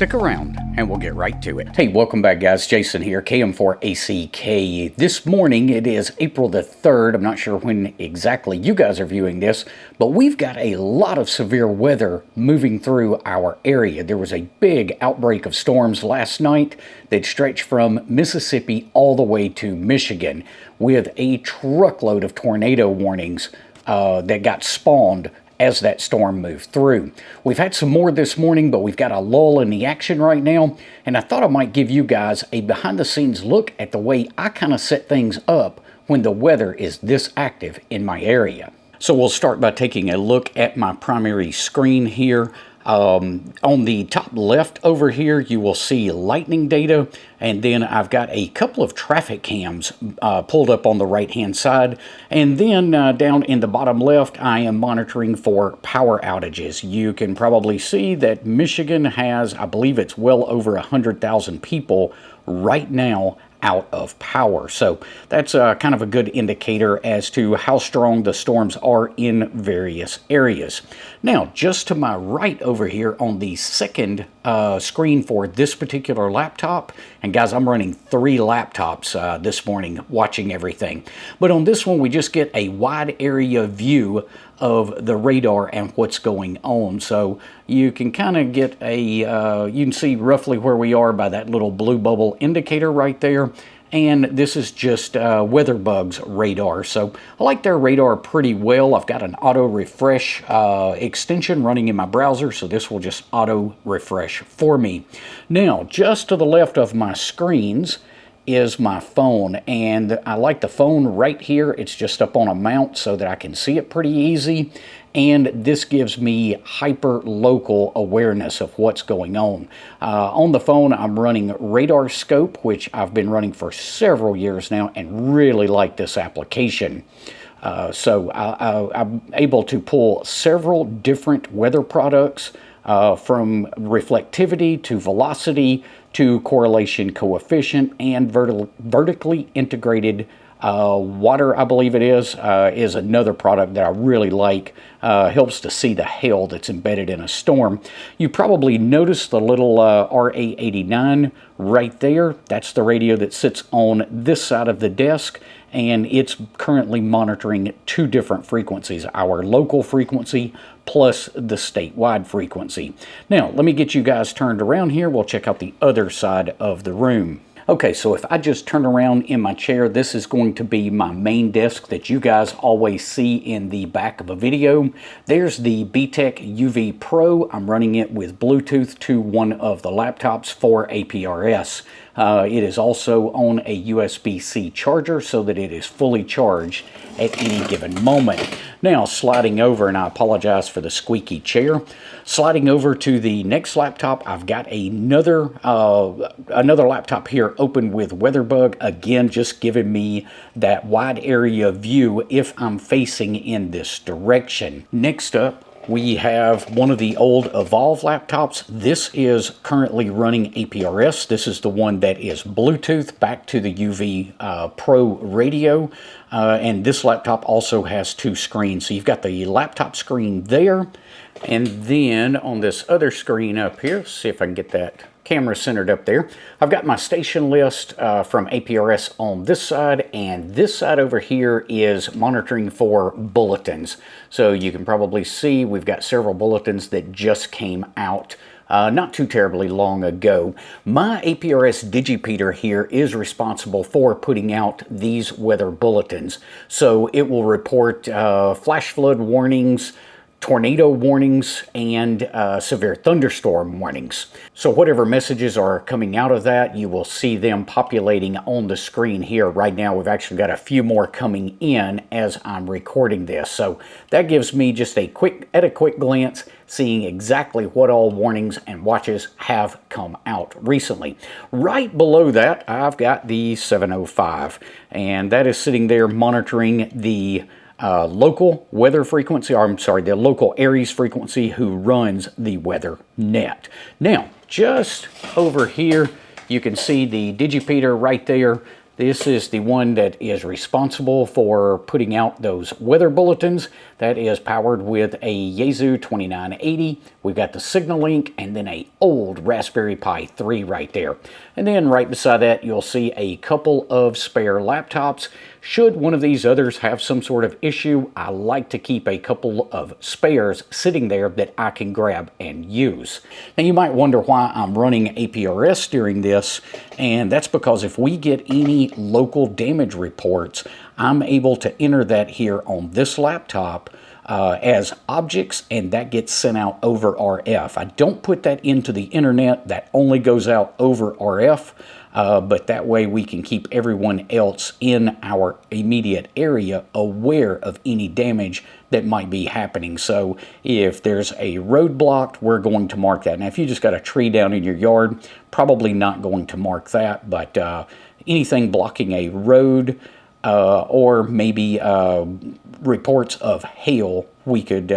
Stick around and we'll get right to it. Hey, welcome back guys. Jason here, KM4ACK. This morning it is April the 3rd. I'm not sure when exactly you guys are viewing this, but we've got a lot of severe weather moving through our area. There was a big outbreak of storms last night that stretched from Mississippi all the way to Michigan with a truckload of tornado warnings that got spawned as that storm moved through. We've had some more this morning, but we've got a lull in the action right now, and I thought I might give you guys a behind-the-scenes look at the way I kind of set things up when the weather is this active in my area. So we'll start by taking a look at my primary screen here. On the top left over here, you will see lightning data, and then I've got a couple of traffic cams pulled up on the right hand side, and then down in the bottom left I am monitoring for power outages. You can probably see that Michigan has, I believe it's well over 100,000 people right now out of power. So that's kind of a good indicator as to how strong the storms are in various areas. Now, just to my right over here on the second screen for this particular laptop, and guys, I'm running 3 laptops this morning watching everything. But on this one, we just get a wide area view of the radar and what's going on. So you can kind of get a, you can see roughly where we are by that little blue bubble indicator right there. And this is just WeatherBug's radar. So I like their radar pretty well. I've got an auto refresh extension running in my browser, so this will just auto refresh for me. Now, just to the left of my screens is my phone, and I like the phone right here. It's just up on a mount so that I can see it pretty easy, and this gives me hyper local awareness of what's going on. On the phone I'm running Radar Scope, which I've been running for several years now and really like this application. So I'm able to pull several different weather products from reflectivity to velocity to correlation coefficient, and vertically integrated water, I believe it is another product that I really like. Helps to see the hail that's embedded in a storm. You probably noticed the little RA89 right there. That's the radio that sits on this side of the desk, and it's currently monitoring 2 different frequencies, our local frequency plus the statewide frequency. Now, let me get you guys turned around here. We'll check out the other side of the room. Okay, so if I just turn around in my chair, this is going to be my main desk that you guys always see in the back of a video. There's the BTEC UV Pro. I'm running it with Bluetooth to one of the laptops for APRS. It is also on a USB-C charger so that it is fully charged at any given moment. Now, sliding over, and I apologize for the squeaky chair, sliding over to the next laptop, I've got another laptop here open with WeatherBug, again just giving me that wide area view if I'm facing in this direction. Next up, we have one of the old Evolve laptops. This is currently running APRS. This is the one that is Bluetooth back to the UV Pro radio. And this laptop also has 2 screens. So you've got the laptop screen there. And then on this other screen up here, see if I can get that camera centered up there. I've got my station list from APRS on this side, and this side over here is monitoring for bulletins. So you can probably see we've got several bulletins that just came out not too terribly long ago. My APRS Digipeater here is responsible for putting out these weather bulletins. So it will report flash flood warnings, tornado warnings, and severe thunderstorm warnings. So whatever messages are coming out of that, you will see them populating on the screen here. Right now we've actually got a few more coming in as I'm recording this. So that gives me just a quick glance, seeing exactly what all warnings and watches have come out recently. Right below that, I've got the 705, and that is sitting there monitoring the local weather frequency, or I'm sorry, the local APRS frequency who runs the weather net. Now, just over here, you can see the Digipeater right there. This is the one that is responsible for putting out those weather bulletins. That is powered with a Yaesu 2980. We've got the Signal Link and then a old Raspberry Pi 3 right there. And then right beside that, you'll see a couple of spare laptops. Should one of these others have some sort of issue, I like to keep a couple of spares sitting there that I can grab and use. Now you might wonder why I'm running APRS during this, and that's because if we get any local damage reports, I'm able to enter that here on this laptop as objects, and that gets sent out over RF. I don't put that into the internet, that only goes out over RF. But that way we can keep everyone else in our immediate area aware of any damage that might be happening. So if there's a road blocked, we're going to mark that. Now if you just got a tree down in your yard, probably not going to mark that, but anything blocking a road or maybe reports of hail, we could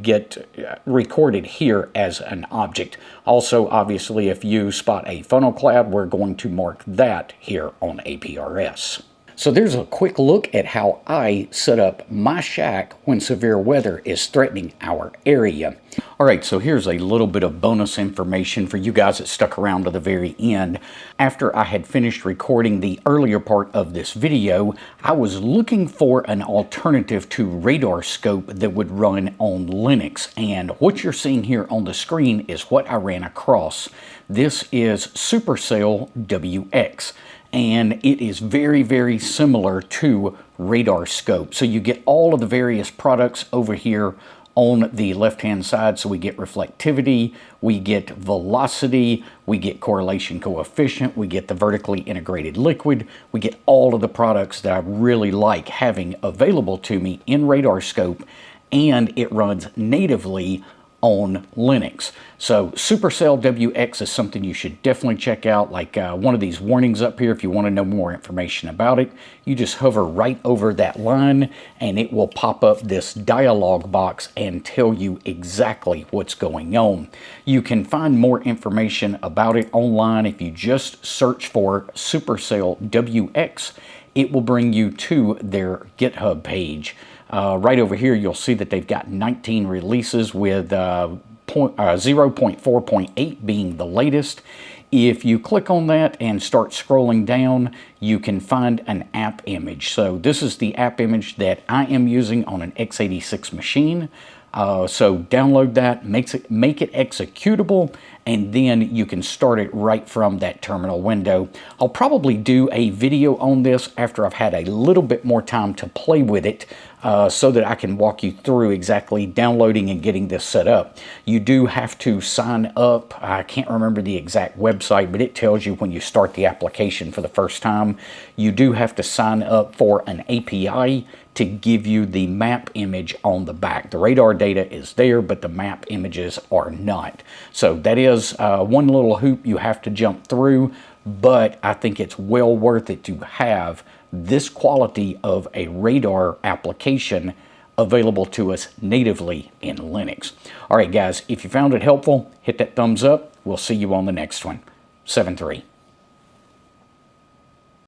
get recorded here as an object. Also, obviously, if you spot a funnel cloud, we're going to mark that here on APRS. So there's a quick look at how I set up my shack when severe weather is threatening our area. All right, so here's a little bit of bonus information for you guys that stuck around to the very end. After I had finished recording the earlier part of this video, I was looking for an alternative to Radar Scope that would run on Linux. And what you're seeing here on the screen is what I ran across. This is Supercell WX. And it is very, very similar to Radar Scope. So you get all of the various products over here on the left-hand side. So we get reflectivity, we get velocity, we get correlation coefficient, we get the vertically integrated liquid, we get all of the products that I really like having available to me in Radar Scope, and it runs natively on Linux. So Supercell WX is something you should definitely check out, like one of these warnings up here. If you want to know more information about it, you just hover right over that line and it will pop up this dialog box and tell you exactly what's going on. You can find more information about it online. If you just search for Supercell WX, it will bring you to their GitHub page. Right over here, you'll see that they've got 19 releases with 0.4.8 being the latest. If you click on that and start scrolling down, you can find an app image. So this is the app image that I am using on an x86 machine. So download that, make it executable, and then you can start it right from that terminal window. I'll probably do a video on this after I've had a little bit more time to play with it, so that I can walk you through exactly downloading and getting this set up. You do have to sign up. I can't remember the exact website, but it tells you when you start the application for the first time. You do have to sign up for an API to give you the map image on the back. The radar data is there, but the map images are not. So that is one little hoop you have to jump through, but I think it's well worth it to have this quality of a radar application available to us natively in Linux. All right, guys, if you found it helpful, hit that thumbs up. We'll see you on the next one. 7-3.